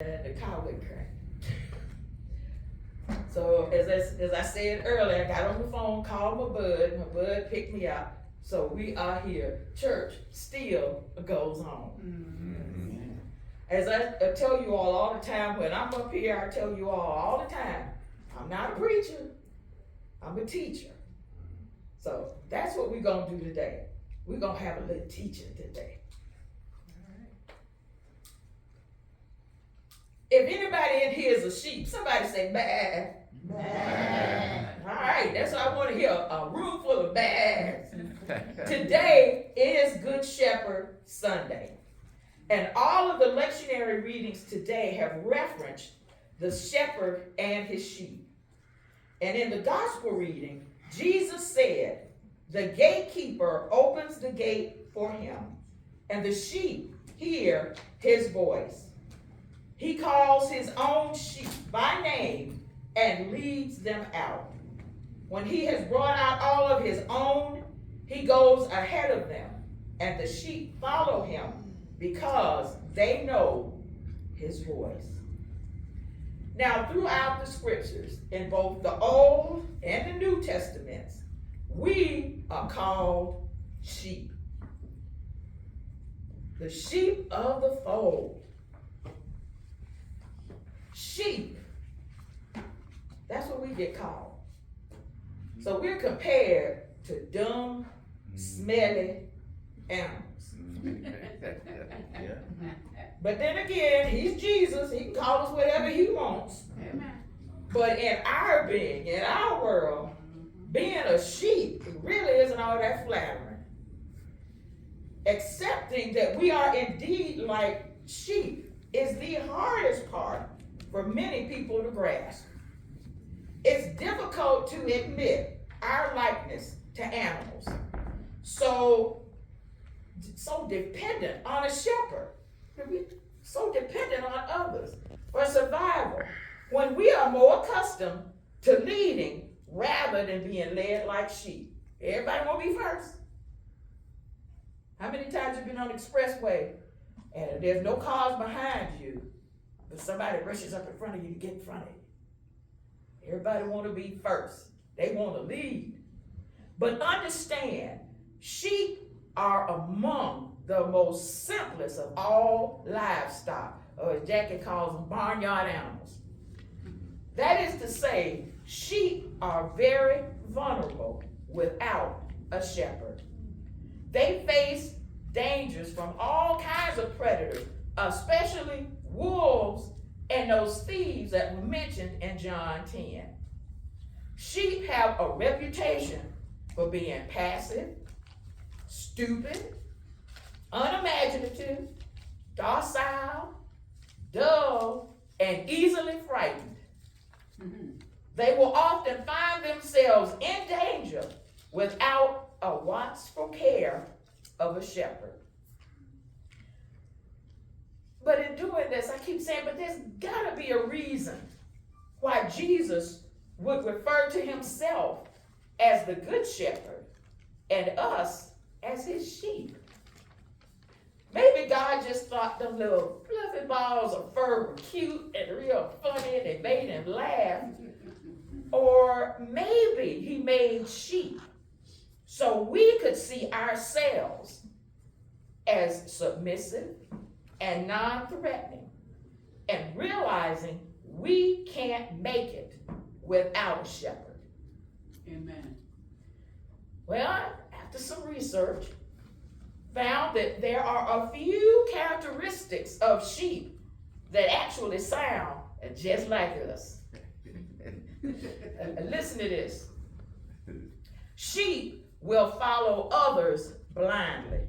and the car wouldn't crank. So as I said earlier, I got on the phone, called my bud picked me up. So we are here. Church still goes on. Mm-hmm. As I tell you all the time, when I'm up here, I tell you all the time, I'm not a preacher, I'm a teacher. So that's what we're gonna do today. We're gonna have a little teaching today. If anybody in here is a sheep, somebody say bad. Bad. All right, that's what I want to hear. A room full of bads. Today is Good Shepherd Sunday. And all of the lectionary readings today have referenced the shepherd and his sheep. And in the gospel reading, Jesus said, the gatekeeper opens the gate for him, and the sheep hear his voice. He calls his own sheep by name and leads them out. When he has brought out all of his own, he goes ahead of them, and the sheep follow him because they know his voice. Now, throughout the scriptures, in both the Old and the New Testaments, we are called sheep. The sheep of the fold. Sheep. That's what we get called. So we're compared to dumb, smelly animals. But then again, he's Jesus. He can call us whatever he wants. Amen. But in our being, in our world, being a sheep really isn't all that flattering. Accepting that we are indeed like sheep is the hardest part for many people to grasp. It's difficult to admit our likeness to animals. So dependent on a shepherd. So dependent on others for survival. When we are more accustomed to leading rather than being led like sheep. Everybody want to be first. How many times have you been on the expressway and there's no cars behind you, but somebody rushes up in front of you to get in front of you? Everybody want to be first. They want to lead. But understand, sheep are among the most simplest of all livestock, or as Jackie calls them, barnyard animals. That is to say, sheep are very vulnerable without a shepherd. They face dangers from all kinds of predators, especially wolves and those thieves that were mentioned in John 10. Sheep have a reputation for being passive, stupid, unimaginative, docile, dull, and easily frightened. Mm-hmm. They will often find themselves in danger without a watchful care of a shepherd. But in doing this, I keep saying, but there's got to be a reason why Jesus would refer to himself as the good shepherd and us as his sheep. Maybe God just thought them little fluffy balls of fur were cute and real funny and they made him laugh. Or maybe he made sheep so we could see ourselves as submissive and non-threatening, and realizing we can't make it without a shepherd. Amen. Well, after some research, found that there are a few characteristics of sheep that actually sound just like us. Listen to this. Sheep will follow others blindly.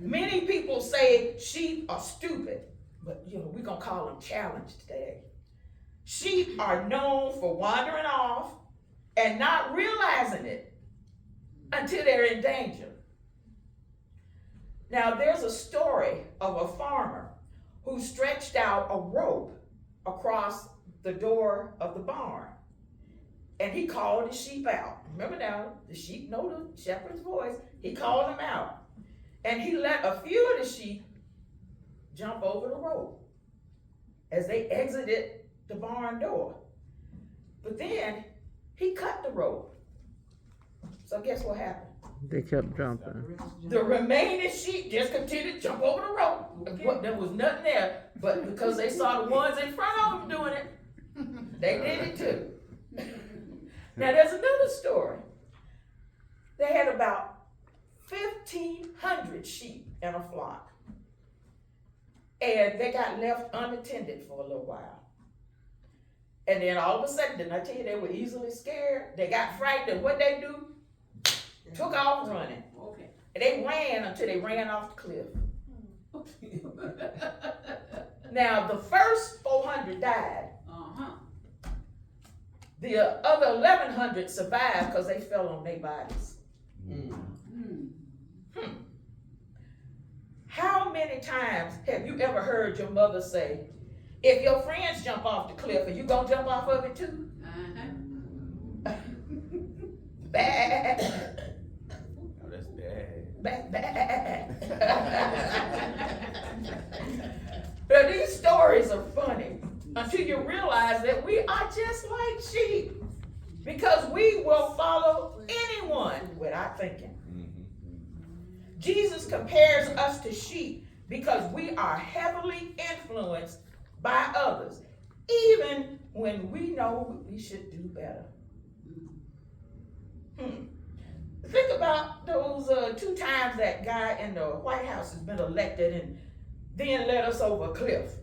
Many people say sheep are stupid, but we're gonna call them challenged today. Sheep are known for wandering off and not realizing it until they're in danger. Now, there's a story of a farmer who stretched out a rope across the door of the barn, and he called the sheep out. Remember now, the sheep know the shepherd's voice. He called them out, and he let a few of the sheep jump over the rope. as they exited the barn door. But then he cut the rope. So guess what happened? They kept jumping. The remaining sheep just continued to jump over the rope. There was nothing there, but because they saw the ones in front of them doing it, they did it too. Now there's another story. They had about 1,500 sheep in a flock. And they got left unattended for a little while. And then all of a sudden, didn't I tell you they were easily scared? They got frightened, and what they do? Took off running. Okay. And they ran until they ran off the cliff. Now, the first 400 died. The other 1,100 survived because they fell on their bodies. How many times have you ever heard your mother say, if your friends jump off the cliff, are you going to jump off of it too? Bad. Oh, that's bad. Bad. But these stories are funny until you realize that we are just like sheep, because we will follow anyone without thinking. Jesus compares us to sheep because we are heavily influenced by others, even when we know we should do better. Think about those 2 times that guy in the White House has been elected and then led us over a cliff.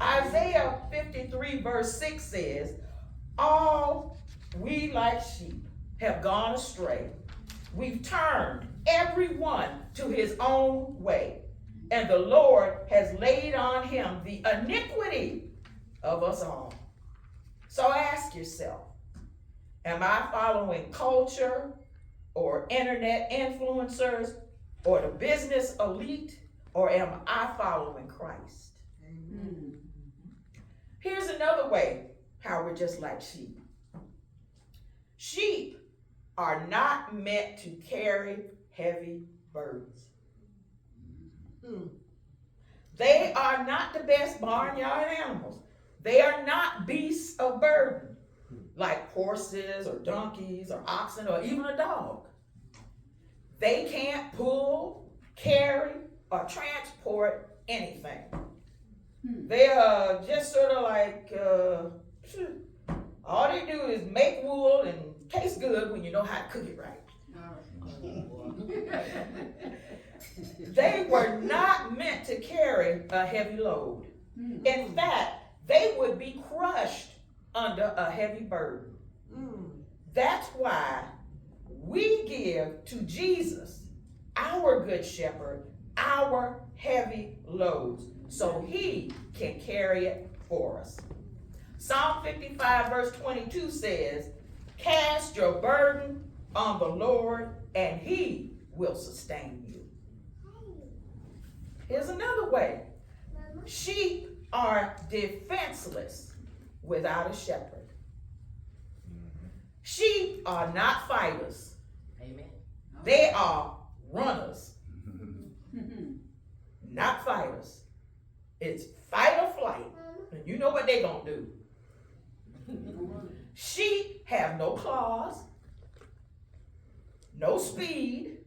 Isaiah 53 verse 6 says, all we like sheep have gone astray. We've turned everyone to his own way, and the Lord has laid on him the iniquity of us all. So ask yourself, am I following culture or internet influencers or the business elite, or am I following Christ? Here's another way how we're just like sheep. Sheep are not meant to carry heavy burdens. They are not the best barnyard animals. They are not beasts of burden like horses or donkeys or oxen or even a dog. They can't pull, carry, or transport anything. They are just sort of like, all they do is make wool and taste good when you know how to cook it right. They were not meant to carry a heavy load. In fact, they would be crushed under a heavy burden. That's why we give to Jesus, our good shepherd, our heavy loads, so he can carry it for us. Psalm 55 verse 22 says, cast your burden on the Lord and he will sustain you. Here's another way. Sheep are defenseless without a shepherd. Sheep are not fighters. Amen. They are runners. Not fighters. It's fight or flight. And you know what they're going to do. Sheep have no claws, no speed,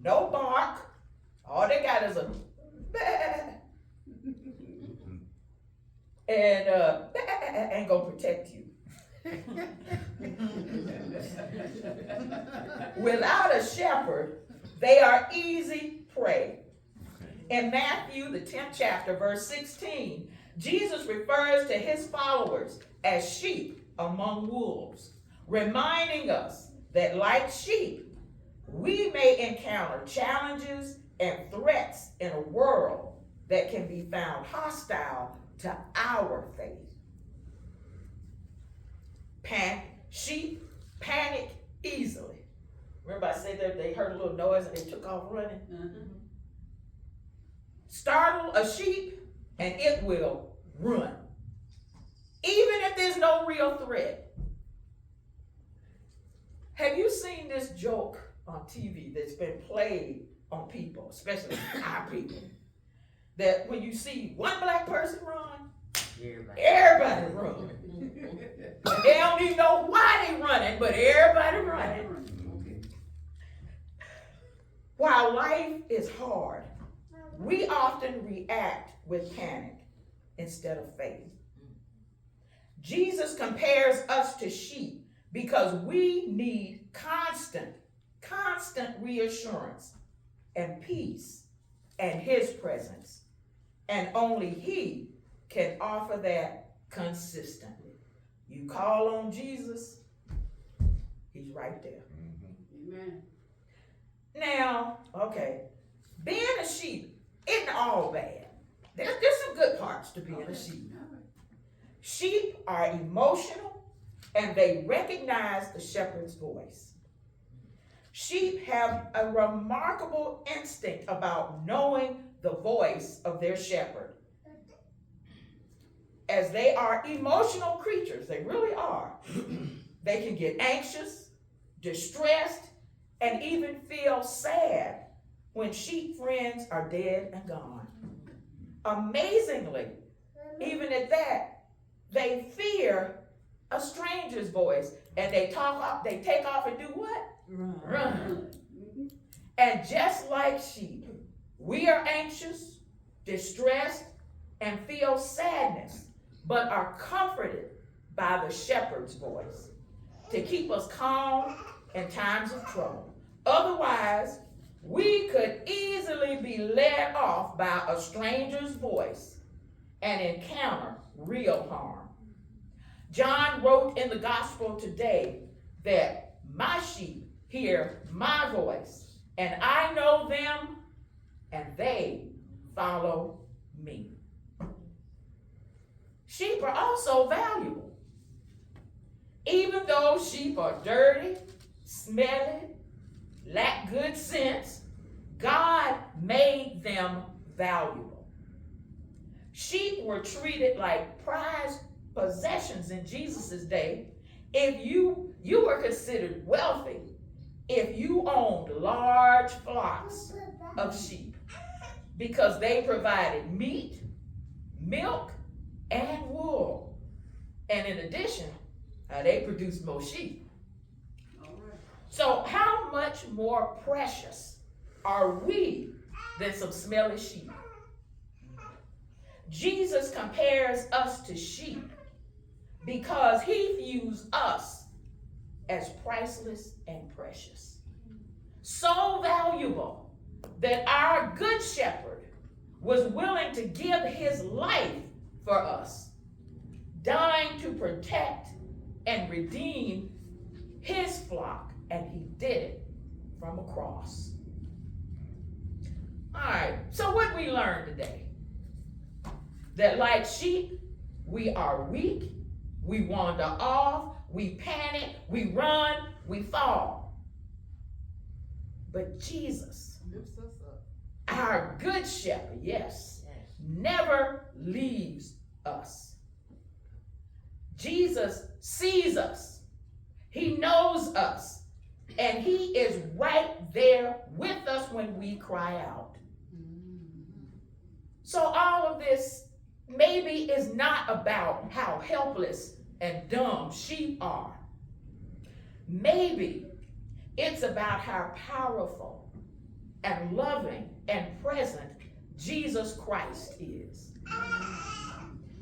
no bark. All they got is a bah. And ain't gonna protect you. Without a shepherd, they are easy prey. In Matthew, the 10th chapter, verse 16, Jesus refers to his followers as sheep among wolves, reminding us that like sheep, we may encounter challenges and threats in a world that can be found hostile to our faith. Sheep panic easily. Remember I said that they heard a little noise and they took off running? Startle a sheep and it will run, even if there's no real threat. Have you seen this joke on TV that's been played on people, especially our people? that when you see one black person run, Everybody. everybody run. And they don't even know why they running, but everybody running. While life is hard, we often react with panic instead of faith. Jesus compares us to sheep because we need constant reassurance and peace and his presence. And only he can offer that consistently. You call on Jesus, he's right there. Amen. Now, okay, being a sheep isn't all bad. There's some good parts to being a sheep. Sheep are emotional and they recognize the shepherd's voice. Sheep have a remarkable instinct about knowing the voice of their shepherd. As they are emotional creatures, they really are. They can get anxious, distressed, and even feel sad when sheep friends are dead and gone. Amazingly, even at that, they fear a stranger's voice, and they take off and do what? Run. And just like sheep, we are anxious, distressed, and feel sadness, but are comforted by the shepherd's voice to keep us calm in times of trouble. Otherwise, we could easily be led off by a stranger's voice and encounter real harm. John wrote in the gospel today that my sheep hear my voice, and I know them, and they follow me. Sheep are also valuable. Even though sheep are dirty, smelly, lack good sense, God made them valuable. Sheep were treated like prized possessions in Jesus' day. If you were considered wealthy if you owned large flocks of sheep, because they provided meat, milk, and wool. And in addition, they produced more sheep. So how much more precious are we than some smelly sheep? Jesus compares us to sheep because he views us as priceless and precious. So valuable that our good shepherd was willing to give his life for us, dying to protect and redeem his flock, and he did it from a cross. All right, so what we learned today? That like sheep, we are weak, we wander off, we panic, we run, we fall. But Jesus, Lifts us up. our good shepherd, yes, never leaves us. Jesus sees us, he knows us, and he is right there with us when we cry out. So all of this maybe is not about how helpless and dumb sheep are. Maybe it's about how powerful and loving and present Jesus Christ is.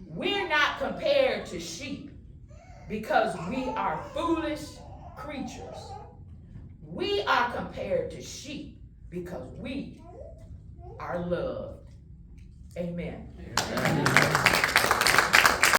We're not compared to sheep because we are foolish creatures. We are compared to sheep because we are loved. Amen.